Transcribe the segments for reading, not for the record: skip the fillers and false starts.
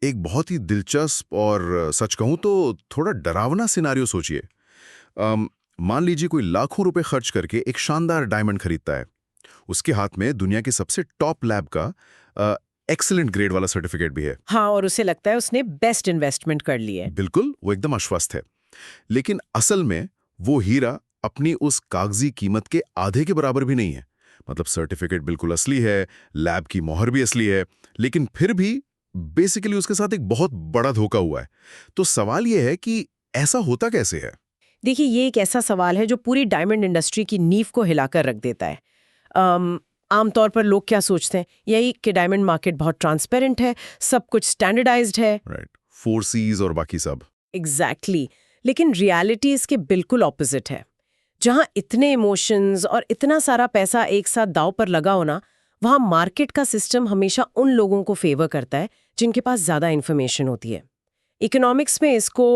एक बहुत ही दिलचस्प और सच कहूं तो थोड़ा डरावना सिनारियो सोचिए। मान लीजिए कोई लाखों रुपए खर्च करके एक शानदार डायमंड खरीदता है। उसके हाथ में दुनिया की सबसे टॉप लैब का एक्सीलेंट ग्रेड वाला सर्टिफिकेट भी है। हाँ, और उसे लगता है उसने बेस्ट इन्वेस्टमेंट कर ली है। बिल्कुल, वो एकदम आश्वस्त है। लेकिन असल में वो हीरा अपनी उस कागजी कीमत के आधे के बराबर भी नहीं है। मतलब सर्टिफिकेट बिल्कुल असली है, लैब की मोहर भी असली है, लेकिन फिर भी बेसिकली उसके साथ एक बहुत बड़ा धोखा हुआ है। तो सवाल यह है कि ऐसा होता कैसे है? देखिए, ये एक ऐसा सवाल है जो पूरी डायमंड इंडस्ट्री की नींव को हिलाकर रख देता है। आमतौर पर लोग क्या सोचते हैं, यही कि डायमंड मार्केट बहुत ट्रांसपेरेंट है, सब कुछ स्टैंडर्डाइज्ड है। राइट, 4 Cs और बाकी सब। एग्जैक्टली लेकिन रियलिटी इसके बिल्कुल ऑपोजिट है। जहां इतने इमोशंस और इतना सारा पैसा एक साथ दांव पर लगा होना, वहां मार्केट का सिस्टम हमेशा उन लोगों को फेवर करता है जिनके पास ज्यादा इन्फॉर्मेशन होती है। इकोनॉमिक्स में इसको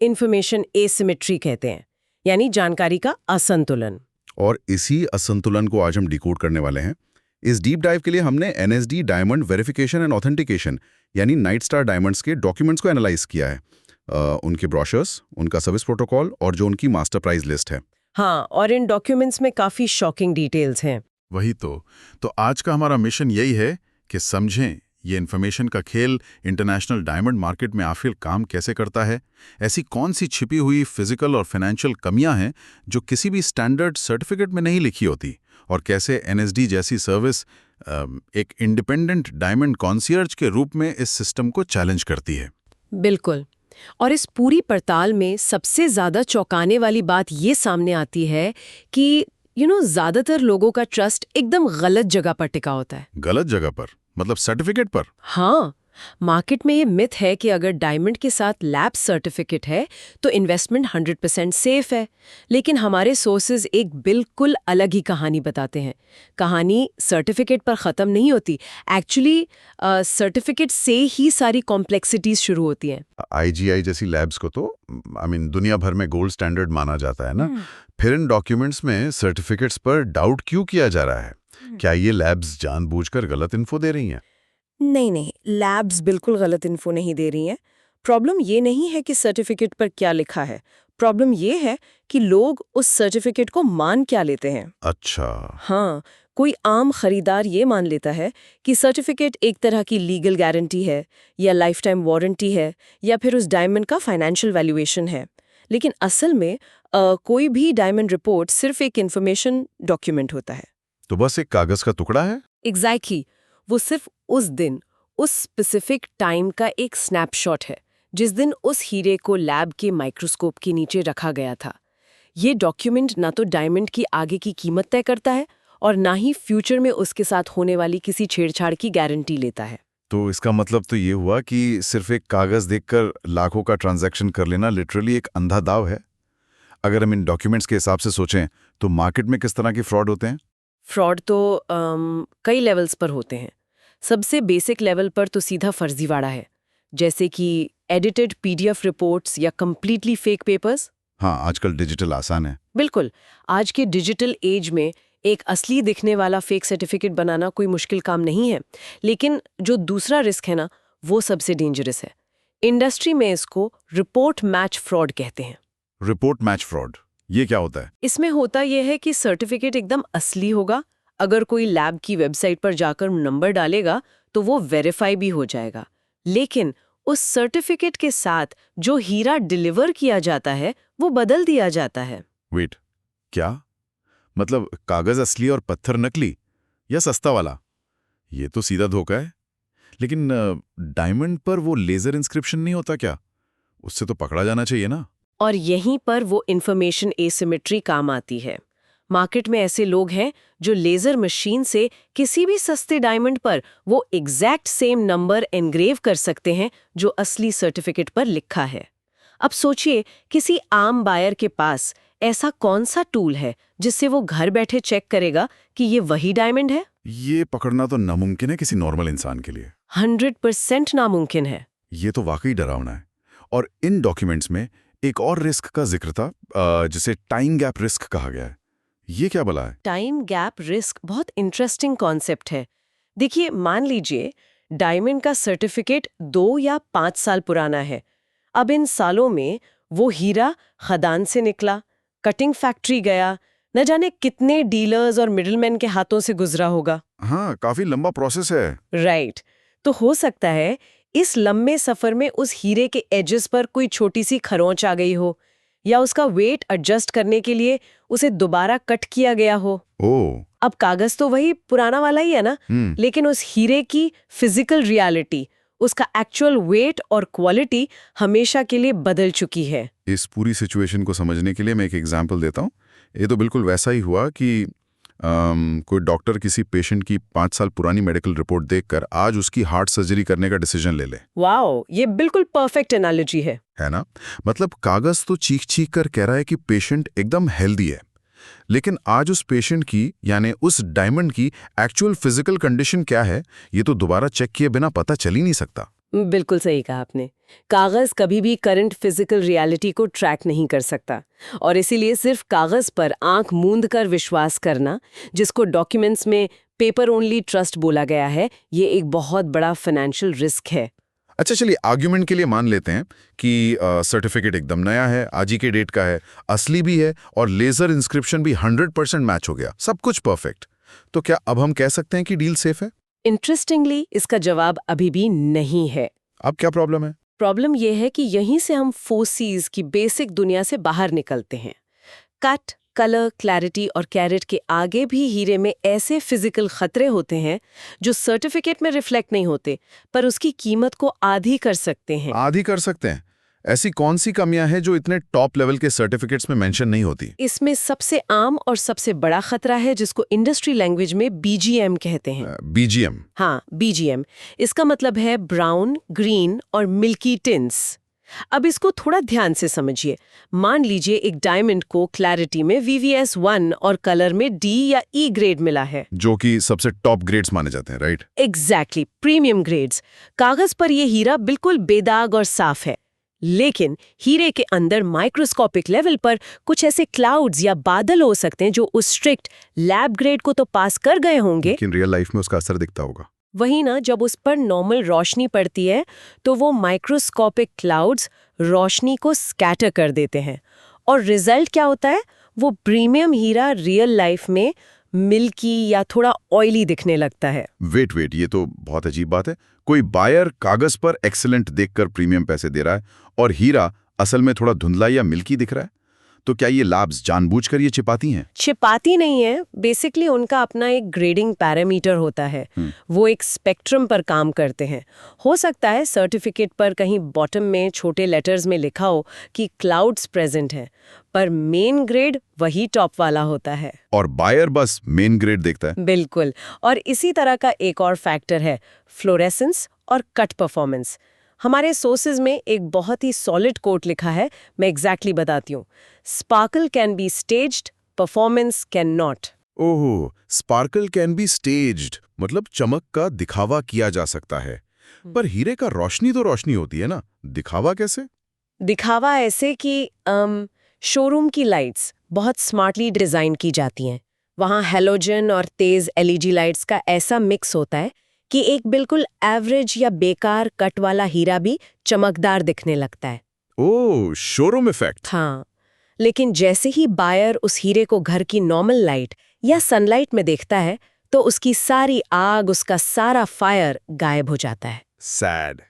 इंफॉर्मेशन एसिमेट्री कहते हैं, यानी जानकारी का असंतुलन। और इसी असंतुलन को आज हम डिकोड करने वाले हैं। इस डीप डाइव के लिए हमने NSD diamond verification and authentication यानी नाइट स्टार डायमंड्स के डॉक्यूमेंट्स को एनालाइज किया है। उनके ब्रोशर्स, उनका सर्विस प्रोटोकॉल और जो उनकी मास्टर प्राइस लिस्ट है। हाँ, और इन डॉक्यूमेंट्स में काफी शॉकिंग डिटेल्स हैं। वही तो आज का हमारा मिशन यही है कि समझें ये इन्फॉर्मेशन का खेल इंटरनेशनल डायमंड मार्केट में आखिर काम कैसे करता है। ऐसी कौन सी छिपी हुई फिजिकल और फाइनेंशियल कमियां हैं जो किसी भी स्टैंडर्ड सर्टिफिकेट में नहीं लिखी होती, और कैसे एनएसडी जैसी सर्विस एक इंडिपेंडेंट डायमंड कॉन्सियर्ज के रूप में इस सिस्टम को चैलेंज करती है। बिल्कुल। और इस पूरी पड़ताल में सबसे ज्यादा चौंकाने वाली बात ये सामने आती है कि ज्यादातर लोगों का ट्रस्ट एकदम गलत जगह पर टिका होता है। गलत जगह पर मतलब सर्टिफिकेट पर? हाँ, मार्केट में ये मिथ है कि अगर डायमंड के साथ लैब सर्टिफिकेट है तो इन्वेस्टमेंट 100% सेफ है। लेकिन हमारे सोर्सेज एक बिल्कुल अलग ही कहानी बताते हैं। कहानी सर्टिफिकेट पर ख़त्म नहीं होती। एक्चुअली सर्टिफिकेट से ही सारी कॉम्प्लेक्सिटीज शुरू होती हैं। आईजीआई जैसी लैब्स को तो दुनिया भर में गोल्ड स्टैंडर्ड माना जाता है ना। फिर इन डॉक्यूमेंट्स में सर्टिफिकेट्स पर डाउट क्यों किया जा रहा है? क्या ये लैब्स जानबूझकर गलत इन्फो दे रही हैं? नहीं, लैब्स बिल्कुल गलत इन्फो नहीं दे रही हैं। प्रॉब्लम ये नहीं है कि सर्टिफिकेट पर क्या लिखा है। प्रॉब्लम ये है कि लोग उस सर्टिफिकेट को मान क्या लेते हैं। अच्छा। हाँ, कोई आम खरीदार ये मान लेता है कि सर्टिफिकेट एक तरह की लीगल गारंटी है, या लाइफ टाइम वारंटी है, या फिर उस डायमंड का फाइनेंशियल वैल्यूएशन है। लेकिन असल में कोई भी डायमंड रिपोर्ट सिर्फ एक इन्फॉर्मेशन डॉक्यूमेंट होता है। तो बस एक कागज का टुकड़ा है। एग्जैक्टली वो सिर्फ उस दिन, उस स्पेसिफिक टाइम का एक स्नैपशॉट है, जिस दिन उस हीरे को लैब के माइक्रोस्कोप के नीचे रखा गया था। ये डॉक्यूमेंट ना तो डायमंड की आगे की कीमत तय करता है और ना ही फ्यूचर में उसके साथ होने वाली किसी छेड़छाड़ की गारंटी लेता है। तो इसका मतलब तो ये हुआ कि सिर्फ एक कागज देखकर लाखों का ट्रांजैक्शन कर लेना लिटरली एक अंधा दाव है। अगर हम इन डॉक्यूमेंट्स के हिसाब से सोचें तो मार्केट में किस तरह के फ्रॉड होते हैं? फ्रॉड तो कई लेवल्स पर होते हैं। सबसे बेसिक लेवल पर तो सीधा फर्जीवाड़ा है, जैसे कि एडिटेड पीडीएफ रिपोर्ट्स या कंप्लीटली फेक पेपर्स। हाँ, आजकल डिजिटल आसान है। बिल्कुल, आज के डिजिटल एज में एक असली दिखने वाला फेक सर्टिफिकेट बनाना कोई मुश्किल काम नहीं है। लेकिन जो दूसरा रिस्क है ना, वो सबसे डेंजरस है। इंडस्ट्री में इसको रिपोर्ट मैच फ्रॉड कहते हैं। रिपोर्ट मैच फ्रॉड, ये क्या होता है? इसमें होता यह है कि सर्टिफिकेट एकदम असली होगा। अगर कोई लैब की वेबसाइट पर जाकर नंबर डालेगा तो वो वेरीफाई भी हो जाएगा। लेकिन उस सर्टिफिकेट के साथ जो हीरा डिलीवर किया जाता है वो बदल दिया जाता है। वेट, क्या मतलब कागज असली और पत्थर नकली या सस्ता वाला? ये तो सीधा धोखा है। लेकिन डायमंड पर वो लेजर इंस्क्रिप्शन नहीं होता क्या? उससे तो पकड़ा जाना चाहिए ना। और यहीं पर वो इंफॉर्मेशन एसिमेट्री काम आती है। मार्केट में ऐसे लोग हैं जो लेजर मशीन से किसी भी सस्ते डायमंड पर वो एग्जैक्ट सेम नंबर एनग्रेव कर सकते हैं जो असली सर्टिफिकेट पर लिखा है। अब सोचिए, किसी आम बायर के पास ऐसा कौन सा टूल है जिससे वो घर बैठे चेक करेगा कि ये वही डायमंड है? ये पकड़ना तो नामुमकिन है किसी नॉर्मल इंसान के लिए। 100% नामुमकिन है। ये तो वाकई डरावना है। और इन डॉक्यूमेंट्स में एक और रिस्क का जिक्र था, जिसे टाइम गैप रिस्क कहा गया है। ये क्या भला है? टाइम गैप रिस्क बहुत इंटरेस्टिंग कॉन्सेप्ट है। देखिए, मान लीजिए डायमंड का सर्टिफिकेट 2 या 5 साल पुराना है। अब इन सालों में वो हीरा खदान से निकला, कटिंग फैक्ट्री गया, न जाने कितने डीलर्स और मिडिलमैन के हाथों से गुजरा होगा। हाँ, काफी लंबा प्रोसेस है। राइट। तो हो सकता है इस लंबे सफर में उस हीरे के एजेस पर कोई छोटी सी खरोंच आ गई हो, या उसका वेट एडजस्ट करने के लिए उसे दोबारा कट किया गया हो। ओह। अब कागज तो वही पुराना वाला ही है ना, लेकिन उस हीरे की फिजिकल रियलिटी, उसका एक्चुअल वेट और क्वालिटी हमेशा के लिए बदल चुकी है। इस पूरी सिचुएशन को समझने के लिए मैं एक एग्जांपल देता हूँ। ये तो बिल्कुल वैसा ही हुआ कि कोई डॉक्टर किसी पेशेंट की 5 साल पुरानी मेडिकल रिपोर्ट देखकर आज उसकी हार्ट सर्जरी करने का डिसीजन ले ले। वाओ, ये बिल्कुल परफेक्ट एनालॉजी है ना? मतलब कागज तो चीख कर कह रहा है कि पेशेंट एकदम हेल्दी है, लेकिन आज उस पेशेंट की यानी उस डायमंड की एक्चुअल फिजिकल कंडीशन क्या है, ये तो दोबारा चेक किए बिना पता चल ही नहीं सकता। बिल्कुल सही कहा आपने। कागज कभी भी करंट फिजिकल रियलिटी को ट्रैक नहीं कर सकता, और इसीलिए सिर्फ कागज पर आंख मूंद कर विश्वास करना, जिसको डॉक्यूमेंट्स में पेपर ओनली ट्रस्ट बोला गया है, ये एक बहुत बड़ा फाइनेंशियल रिस्क है। अच्छा, चलिए आर्ग्यूमेंट के लिए मान लेते हैं कि सर्टिफिकेट एकदम नया है, आज ही के डेट का है, असली भी है और लेजर इंस्क्रिप्शन भी 100% मैच हो गया, सब कुछ परफेक्ट। तो क्या अब हम कह सकते हैं कि डील सेफ है? इंटरेस्टिंगली इसका जवाब अभी भी नहीं है। अब क्या प्रॉब्लम है? प्रॉब्लम यह है कि यहीं से हम 4Cs की बेसिक दुनिया से बाहर निकलते हैं। कट, कलर, क्लैरिटी और कैरेट के आगे भी हीरे में ऐसे फिजिकल खतरे होते हैं जो सर्टिफिकेट में रिफ्लेक्ट नहीं होते, पर उसकी कीमत को आधी कर सकते हैं। आधी कर सकते हैं? ऐसी कौन सी कमियां हैं जो इतने टॉप लेवल के सर्टिफिकेट्स में मेंशन नहीं होती? इसमें सबसे आम और सबसे बड़ा खतरा है जिसको इंडस्ट्री लैंग्वेज में BGM कहते हैं। BGM? हाँ, BGM। इसका मतलब है ब्राउन, ग्रीन और मिल्की टिंट्स। अब इसको थोड़ा ध्यान से समझिए। मान लीजिए एक डायमंड को क्लैरिटी में VVS1 और कलर में D या E ग्रेड मिला है, जो कि सबसे टॉप ग्रेड्स माने जाते हैं, राइट? Exactly, premium grades. कागज पर यह हीरा बिल्कुल बेदाग और साफ है, लेकिन हीरे के अंदर माइक्रोस्कोपिक लेवल पर कुछ ऐसे क्लाउड्स या बादल हो सकते हैं जो उस स्ट्रिक्ट लैब ग्रेड को तो पास कर गए होंगे, लेकिन रियल लाइफ में उसका असर दिखता होगा। वही ना, जब उस पर नॉर्मल रोशनी पड़ती है तो वो माइक्रोस्कोपिक क्लाउड्स रोशनी को स्कैटर कर देते हैं, और रिजल्ट क्या होता है? वो प्रीमियम हीरा रियल लाइफ में मिल्की या थोड़ा ऑयली दिखने लगता है। वेट, ये तो बहुत अजीब बात है। कोई बायर कागज पर एक्सीलेंट देखकर प्रीमियम पैसे दे रहा है और हीरा असल में थोड़ा धुंधला या मिल्की दिख रहा है। तो क्या ये लैब्स जानबूझकर ये छिपाती हैं? छिपाती नहीं है, बेसिकली उनका अपना एक ग्रेडिंग पैरामीटर होता है। वो एक स्पेक्ट्रम पर काम करते हैं। हो सकता है सर्टिफिकेट पर कहीं बॉटम में छोटे लेटर्स में लिखा हो कि क्लाउड्स प्रेजेंट हैं, पर मेन ग्रेड वही टॉप वाला होता है, और बायर बस मेन ग्रेड देखता है। बिल्कुल। और इसी तरह का एक और फैक्टर है फ्लोरेसेंस और कट परफॉर्मेंस। हमारे सोर्सेज में एक बहुत ही सॉलिड कोट लिखा है, मैं एग्जैक्टली बताती हूँ। Sparkle can be staged, performance can not. Oh, sparkle can be staged, मतलब चमक का दिखावा किया जा सकता है। पर हीरे का रोशनी तो रोशनी होती है ना, दिखावा कैसे? दिखावा ऐसे कि शोरूम की लाइट्स बहुत स्मार्टली डिजाइन की जाती हैं। वहाँ हेलोजन और तेज LED लाइट्स का ऐसा मिक्स होता है कि एक बिल्कुल एवरेज या बेकार कट वाला हीरा भी चमकदार दिखने लगता है। ओह, शोरूम इफेक्ट। हाँ, लेकिन जैसे ही बायर उस हीरे को घर की नॉर्मल लाइट या सनलाइट में देखता है तो उसकी सारी आग, उसका सारा फायर गायब हो जाता है। सैड।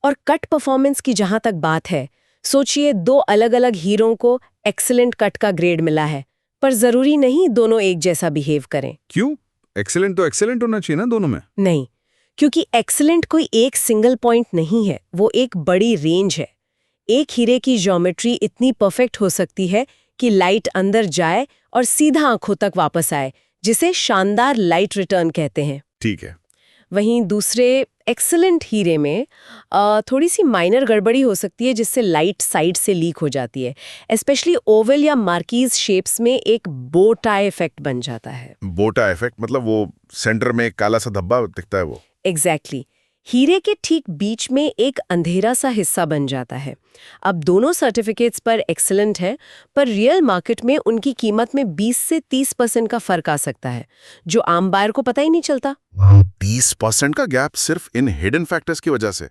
और कट परफॉर्मेंस की जहां तक बात है, सोचिए 2 अलग-अलग हीरों को एक्सीलेंट कट का ग्रेड मिला है, पर जरूरी नहीं दोनों एक जैसा बिहेव करें। क्यों? एक्सीलेंट तो एक्सीलेंट होना चाहिए ना दोनों में। नहीं, क्योंकि एक्सीलेंट कोई एक सिंगल पॉइंट नहीं है, वो एक बड़ी रेंज है। एक हीरे की ज्योमेट्री इतनी परफेक्ट हो सकती है कि लाइट अंदर जाए और सीधा आंखों तक वापस आए, जिसे शानदार लाइट रिटर्न कहते हैं। ठीक है। वहीं दूसरे एक्सीलेंट हीरे में थोड़ी सी माइनर गड़बड़ी हो सकती है, जिससे लाइट साइड से लीक हो जाती है। स्पेशली ओवल या मार्कीज शेप्स में एक बो टाई इफेक्ट बन जाता है। बोटा इफेक्ट मतलब वो सेंटर में एक काला सा धब्बा दिखता है वो। एग्जैक्टली। हीरे के ठीक बीच में एक अंधेरा सा हिस्सा बन जाता है। अब दोनों सर्टिफिकेट्स पर एक्सीलेंट है, पर रियल मार्केट में उनकी कीमत में 20 से 30% का फर्क आ सकता है, जो आम बायर को पता ही नहीं चलता। 30% का गैप सिर्फ इन हिडन फैक्टर्स की वजह से।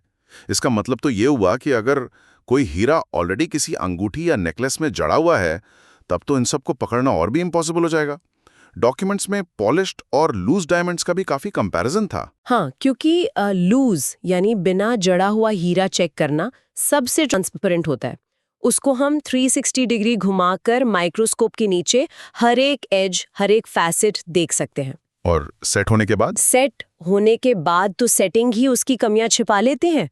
इसका मतलब तो ये हुआ कि अगर कोई हीरा ऑलरेडी किसी अंगूठी या नेकलेस में जड़ा हुआ है, तब तो इन सबको पकड़ना और भी इम्पॉसिबल हो जाएगा। डॉक्यूमेंट्स में पॉलिश्ड और लूज डायमंड्स का भी काफी कंपैरिजन था। हाँ, क्योंकि लूज यानी बिना जड़ा हुआ हीरा चेक करना सबसे ट्रांसपेरेंट होता है। उसको हम 360 डिग्री घुमाकर माइक्रोस्कोप के नीचे हर एक एज, हर एक फैसेट देख सकते हैं। और सेट होने के बाद? सेट होने के बाद तो सेटिंग ही उसकी कमियां छिपा लेते हैं।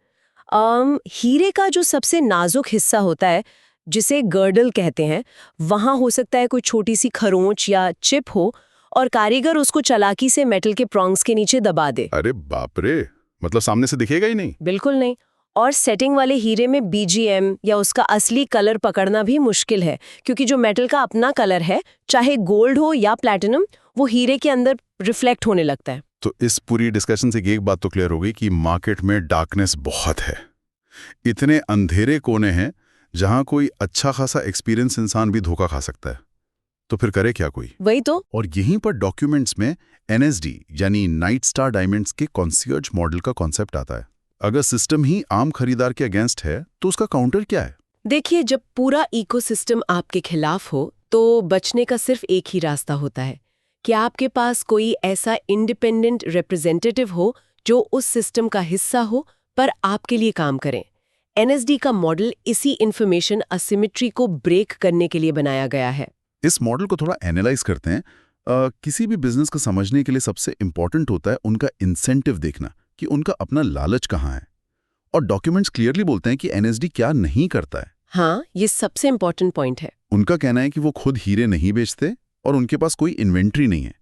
हीरे का जो सबसे नाजुक हिस्सा होता है, जिसे गर्डल कहते हैं, वहां हो सकता है कोई छोटी सी खरोंच या चिप हो और कारीगर उसको चालाकी से मेटल के प्रॉन्ग्स के नीचे दबा दे। अरे बाप रे, मतलब सामने से दिखेगा ही नहीं? बिल्कुल नहीं। और सेटिंग वाले हीरे में बीजीएम या उसका असली कलर पकड़ना भी मुश्किल है, क्योंकि जो मेटल का अपना कलर है, चाहे गोल्ड हो या प्लैटिनम, वो हीरे के अंदर रिफ्लेक्ट होने लगता है। तो इस पूरी डिस्कशन से एक बात तो क्लियर हो गई कि मार्केट में डार्कनेस बहुत है। इतने अंधेरे कोने हैं जहां कोई अच्छा खासा एक्सपीरियंस इंसान भी धोखा खा सकता है। तो फिर करे क्या कोई? वही तो। और यहीं पर डॉक्यूमेंट्स में NSD यानी नाइट स्टार डायमंड्स के कॉन्सियर्ज मॉडल का कॉन्सेप्ट आता है। अगर सिस्टम ही आम खरीदार के अगेंस्ट है तो उसका काउंटर क्या है? देखिए, जब पूरा इकोसिस्टम आपके खिलाफ हो तो बचने का सिर्फ एक ही रास्ता होता है कि आपके पास कोई ऐसा इंडिपेंडेंट रिप्रेजेंटेटिव हो जो उस सिस्टम का हिस्सा हो पर आपके लिए काम करें। NSD का मॉडल इसी इंफॉर्मेशन असिमेट्री को ब्रेक करने के लिए बनाया गया है। इस मॉडल को थोड़ा एनालाइज करते हैं। किसी भी बिजनेस को समझने के लिए सबसे इंपॉर्टेंट होता है उनका इंसेंटिव देखना कि उनका अपना लालच कहाँ है। और डॉक्यूमेंट्स क्लियरली बोलते हैं कि NSD क्या नहीं करता है। हाँ, ये सबसे इंपॉर्टेंट पॉइंट है। उनका कहना है कि वो खुद हीरे नहीं बेचते और उनके पास कोई इन्वेंट्री नहीं है।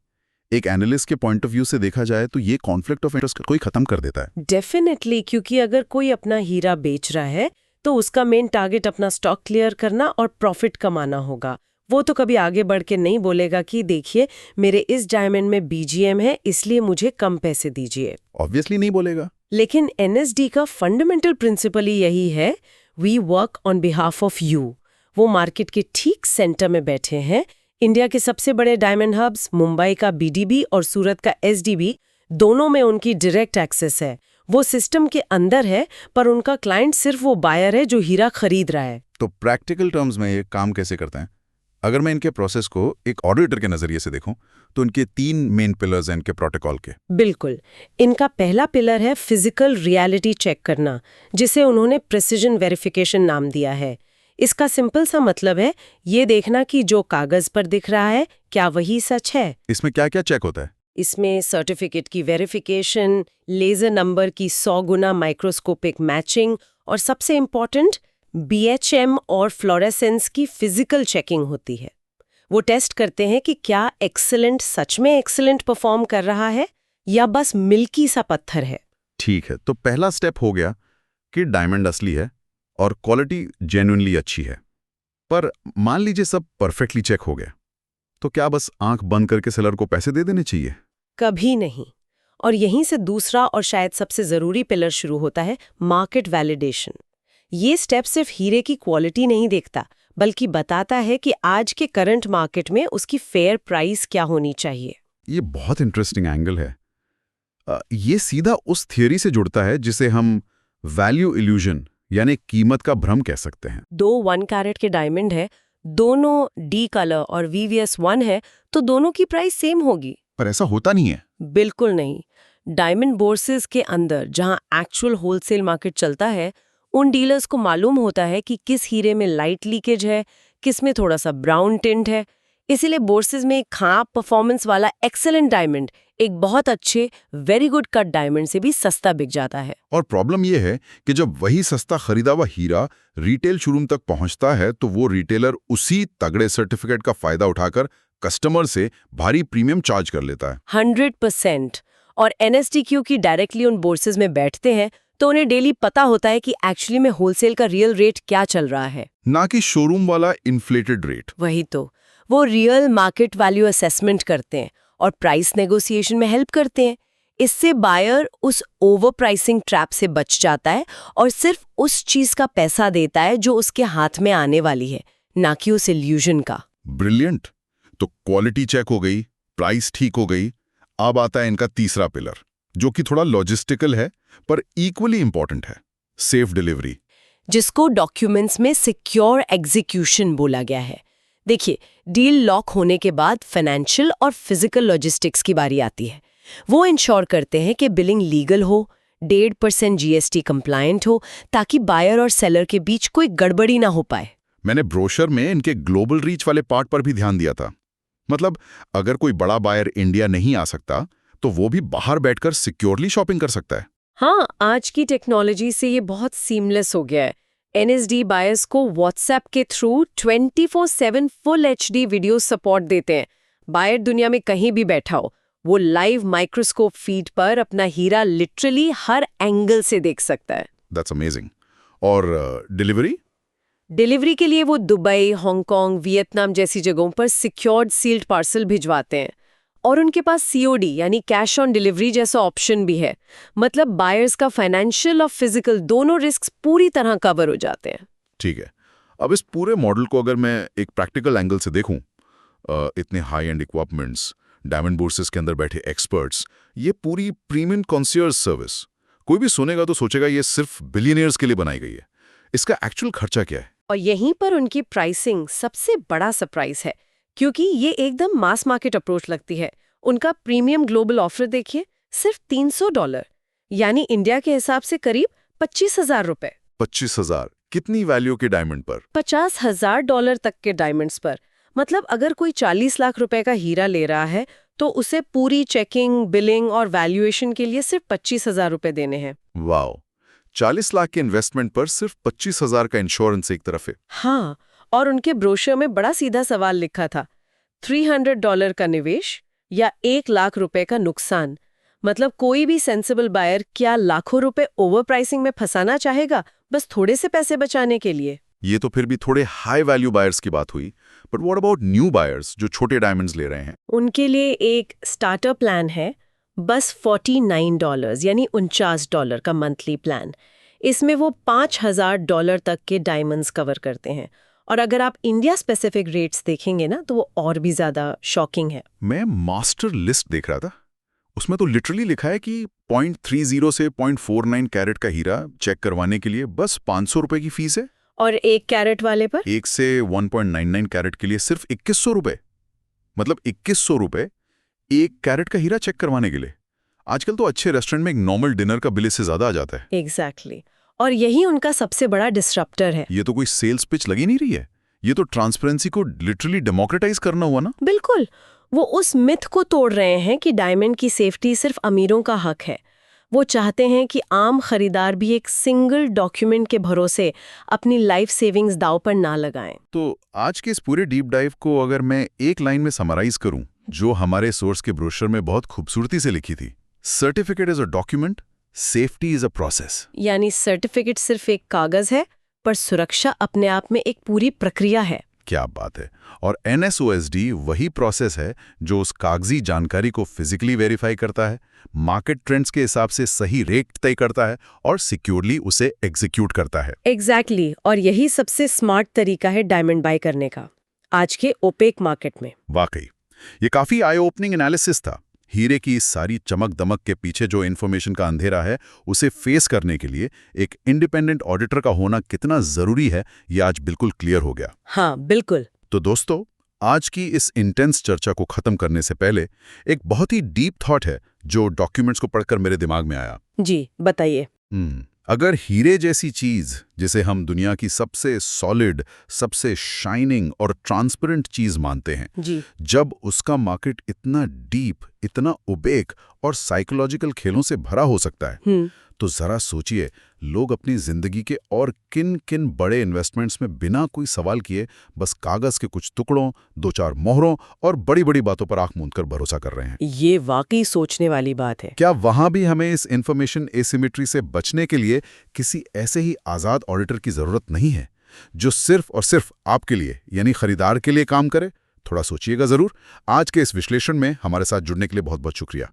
एक एनालिस्ट के पॉइंट ऑफ व्यू से देखा जाए तो ये कॉन्फ्लिक्ट ऑफ इंटरेस्ट कोई खत्म कर देता है। डेफिनेटली, क्योंकि अगर कोई अपना हीरा बेच रहा है तो उसका मेन टारगेट अपना स्टॉक क्लियर करना और प्रॉफिट कमाना होगा। वो तो कभी आगे बढ़ के नहीं बोलेगा कि देखिए, मेरे इस डायमंड में बीजीएम है, इसलिए मुझे कम पैसे दीजिए। ऑब्वियसली नहीं बोलेगा। लेकिन NSD का फंडामेंटल प्रिंसिपल ही यही है, we work on behalf of you. वो मार्केट के ठीक सेंटर में बैठे हैं। इंडिया के सबसे बड़े डायमंड हब्स, मुंबई का BDB और सूरत का SDB, दोनों में उनकी डायरेक्ट एक्सेस है। वो सिस्टम के अंदर है, पर उनका क्लाइंट सिर्फ वो बायर है जो हीरा खरीद रहा है। तो प्रैक्टिकल टर्म्स में ये काम कैसे करते हैं? अगर मैं इनके प्रोसेस को एक ऑडिटर के नजरिए से देखूं तो इनके 3 मेन पिलर्स हैं इनके प्रोटोकॉल के। बिल्कुल। इनका पहला पिलर है फिजिकल रियलिटी चेक करना, जिसे उन्होंने प्रिसिजन वेरिफिकेशन नाम दिया है। इसका सिंपल सा मतलब है ये देखना कि जो कागज पर दिख रहा है क्या वही सच है। इसमें क्या क्या चेक होता है? इसमें सर्टिफिकेट की वेरिफिकेशन, लेजर नंबर की 100 गुना माइक्रोस्कोपिक मैचिंग और सबसे इम्पॉर्टेंट BHM और फ्लोरेसेंस की फिजिकल चेकिंग होती है। वो टेस्ट करते हैं कि क्या एक्सीलेंट सच में एक्सीलेंट परफॉर्म कर रहा है या बस मिल्की सा पत्थर है। ठीक है, तो पहला स्टेप हो गया कि डायमंड असली है और क्वालिटी जेन्युइनली अच्छी है। पर मान लीजिए सब परफेक्टली चेक हो गया, तो क्या बस आंख बंद करके सेलर को पैसे दे देने चाहिए? कभी नहीं। और यहीं से दूसरा और शायद सबसे जरूरी पिलर शुरू होता है, मार्केट वैलिडेशन। ये स्टेप सिर्फ हीरे की क्वालिटी नहीं देखता, बल्कि बताता है कि आज के करंट मार्केट में उसकी फेयर प्राइस क्या होनी चाहिए। ये बहुत इंटरेस्टिंग एंगल है। ये सीधा उस थियरी से जुड़ता है जिसे हम वैल्यू इल्यूजन यानी कीमत का भ्रम कह सकते हैं। 2 1 कैरेट के डायमंड है, दोनों D कलर और VVS1 है, तो दोनों की प्राइस सेम होगी। पर ऐसा होता नहीं है। बिल्कुल नहीं। डायमंड बोर्सेस के अंदर जहां एक्चुअल होलसेल मार्केट चलता है, उन डीलर्स को मालूम होता है कि किस हीरे में लाइट लीकेज है, किस में थोड़ा सा ब्राउन टिंट है। इसीलिए बोर्सेस में एक खराब परफॉर्मेंस वाला एक्सेलेंट डायमंड एक बहुत अच्छे वेरी गुड कट डायमंड से भी सस्ता बिक जाता है। और प्रॉब्लम यह है कि जब वही सस्ता खरीदा हुआ हीरा रिटेल शोरूम तक पहुंचता है तो वो रिटेलर उसी तगड़े सर्टिफिकेट का फायदा उठाकर कस्टमर से भारी प्रीमियम चार्ज कर लेता है। 100%। और NSD क्योंकि डायरेक्टली उन बोर्सेस में बैठते हैं, तो उन्हें डेली पता होता है कि एक्चुअली में होलसेल का रियल रेट क्या चल रहा है, ना कि शोरूम वाला इन्फ्लेटेड रेट। वही तो। वो रियल मार्केट वैल्यू असेसमेंट करते हैं और प्राइस नेगोशिएशन में हेल्प करते हैं। इससे बायर उस ओवर प्राइसिंग ट्रैप से बच जाता है और सिर्फ उस चीज का पैसा देता है जो उसके हाथ में आने वाली है, ना कि उस इल्यूजन का। ब्रिलियंट। तो क्वालिटी चेक हो गई, प्राइस ठीक हो गई। अब आता है इनका तीसरा पिलर, जो कि थोड़ा लॉजिस्टिकल है पर इक्वली इंपॉर्टेंट है, सेफ डिलीवरी, जिसको डॉक्यूमेंट्स में सिक्योर एग्जीक्यूशन बोला गया है। देखिए, डील लॉक होने के बाद फाइनेंशियल और फिजिकल लॉजिस्टिक्स की बारी आती है। वो इंश्योर करते हैं कि बिलिंग लीगल हो, 1.5% जीएसटी कंप्लायंट हो, ताकि बायर और सेलर के बीच कोई गड़बड़ी ना हो पाए। मैंने ब्रोशर में इनके ग्लोबल रीच वाले पार्ट पर भी ध्यान दिया था। मतलब अगर कोई बड़ा बायर इंडिया नहीं आ सकता तो वो भी बाहर बैठकर सिक्योरली शॉपिंग कर सकता है। हाँ, आज की टेक्नोलॉजी से ये बहुत सीमलेस हो गया है। एनएसडी बायर्स को व्हाट्सएप के through 24/7 full HD video support देते हैं। बायर दुनिया में कहीं भी बैठा हो, वो लाइव माइक्रोस्कोप फीड पर अपना हीरा लिटरली हर एंगल से देख सकता है। That's amazing. और डिलीवरी के लिए वो दुबई, हांगकांग, वियतनाम जैसी जगहों पर सिक्योर्ड सील्ड पार्सल भिजवाते हैं। और उनके पास सीओडी यानी कैश ऑन डिलीवरी जैसा ऑप्शन भी है। मतलब बायर्स का फाइनेंशियल और फिजिकल दोनों रिस्क पूरी तरह कवर हो जाते हैं। ठीक है, अब इस पूरे मॉडल को अगर मैं एक प्रैक्टिकल एंगल से देखूं, इतने हाई एंड इक्विपमेंट्स, डायमंड बोर्सेस के अंदर बैठे एक्सपर्ट्स, ये पूरी प्रीमियम कॉन्सियर्ज सर्विस, कोई भी सुनेगा तो सोचेगा ये सिर्फ बिलियनियर्स के लिए बनाई गई है। इसका एक्चुअल खर्चा क्या है? और यहीं पर उनकी प्राइसिंग सबसे बड़ा सरप्राइज है, क्योंकि ये एकदम मास मार्केट अप्रोच लगती है। उनका प्रीमियम ग्लोबल ऑफर देखिए, सिर्फ $300, यानी इंडिया के हिसाब से करीब 25,000 रुपए। 25,000 कितनी वैल्यू के डायमंड पर? $50,000 तक के डायमंड्स पर। मतलब अगर कोई 40 लाख रुपए का हीरा ले रहा है तो उसे पूरी चेकिंग, बिलिंग और वैल्यूएशन के लिए सिर्फ 25,000 रुपए देने हैं। वाओ, 40 लाख के इन्वेस्टमेंट पर सिर्फ 25,000 का इंश्योरेंस एक तरफ है। हाँ, और उनके ब्रोशर में बड़ा सीधा सवाल लिखा था, $300 का निवेश या 1 लाख रुपए का नुकसान। मतलब कोई भी सेंसिबल बायर क्या लाखों रुपए ओवर प्राइसिंग में फंसाना चाहेगा बस थोड़े से पैसे बचाने के लिए? ये तो फिर भी थोड़े हाई वैल्यू बायर्स की बात हुई, but what about new buyers जो छोटे डायमंड्स ले रहे हैं? उनके लिए एक स्टार्टर प्लान है, बस $49 यानी $49 का मंथली प्लान। इसमें वो $5,000 तक के डायमंड्स कवर करते हैं। और अगर आप इंडिया स्पेसिफिक रेट्स देखेंगे ना तो वो और भी ज्यादा शॉकिंग है। मैं मास्टर लिस्ट देख रहा था, उसमें तो लिटरली लिखा है कि 0.30 से 0.49 कैरेट का हीरा चेक करवाने के लिए बस 500 रुपए की फीस है। और 1 कैरेट वाले पर 1 से 1.99 कैरेट के लिए सिर्फ 2100 रुपए। मतलब 2100 रुपए 1 कैरेट का हीरा चेक करवाने के लिए। आजकल तो अच्छे रेस्टोरेंट में एक नॉर्मल डिनर का बिल इससे ज्यादा आ जाता है। एग्जैक्टली। और यही उनका सबसे बड़ा डिस्रप्टर है। ये तो कोई सेल्स पिच लगी नहीं रही है, ये तो ट्रांसपेरेंसी को लिटरली डेमोक्रेटाइज करना हुआ ना। बिल्कुल, वो उस मिथ को तोड़ रहे हैं कि डायमंड की सेफ्टी सिर्फ अमीरों का हक है। वो चाहते हैं कि आम खरीदार भी एक सिंगल डॉक्यूमेंट के भरोसे अपनी लाइफ सेविंग्स दांव पर ना लगाएं। तो आज के इस पूरे डीप डाइव को अगर मैं एक लाइन में समराइज करूं, जो हमारे सोर्स के ब्रोशर में बहुत खूबसूरती से लिखी थी, certificate is a document, safety is a process. यानी सर्टिफिकेट सिर्फ एक कागज है, पर सुरक्षा अपने आप में एक पूरी प्रक्रिया है। क्या बात है। और NSOSD वही प्रोसेस है जो उस कागजी जानकारी को फिजिकली वेरीफाई करता है, मार्केट ट्रेंड्स के हिसाब से सही रेट तय करता है और सिक्योरली उसे एग्जीक्यूट करता है। एग्जैक्टली। और यही सबसे स्मार्ट तरीका है डायमंड बाय करने का आज के ओपेक मार्केट में। वाकई ये काफी आई ओपनिंग एनालिसिस था। हीरे की इस सारी चमक दमक के पीछे जो इन्फॉर्मेशन का अंधेरा है, उसे फेस करने के लिए एक इंडिपेंडेंट ऑडिटर का होना कितना जरूरी है, ये आज बिल्कुल क्लियर हो गया। हाँ, बिल्कुल। तो दोस्तों, आज की इस इंटेंस चर्चा को खत्म करने से पहले एक बहुत ही डीप थॉट है जो डॉक्यूमेंट्स को पढ़कर मेरे दिमाग में आया। जी, बताइए। अगर हीरे जैसी चीज, जिसे हम दुनिया की सबसे सॉलिड, सबसे शाइनिंग और ट्रांसपेरेंट चीज मानते हैं, जी, जब उसका मार्केट इतना डीप, इतना ओपेक और साइकोलॉजिकल खेलों से भरा हो सकता है, तो जरा सोचिए लोग अपनी जिंदगी के और किन किन बड़े इन्वेस्टमेंट्स में बिना कोई सवाल किए बस कागज के कुछ टुकड़ों, 2-4 मोहरों और बड़ी बड़ी बातों पर आंख मूंदकर भरोसा कर रहे हैं। ये वाकई सोचने वाली बात है। क्या वहां भी हमें इस इंफॉर्मेशन एसिमेट्री से बचने के लिए किसी ऐसे ही आजाद ऑडिटर की जरूरत नहीं है जो सिर्फ और सिर्फ आपके लिए यानी खरीदार के लिए काम करे? थोड़ा सोचिएगा जरूर। आज के इस विश्लेषण में हमारे साथ जुड़ने के लिए बहुत बहुत शुक्रिया।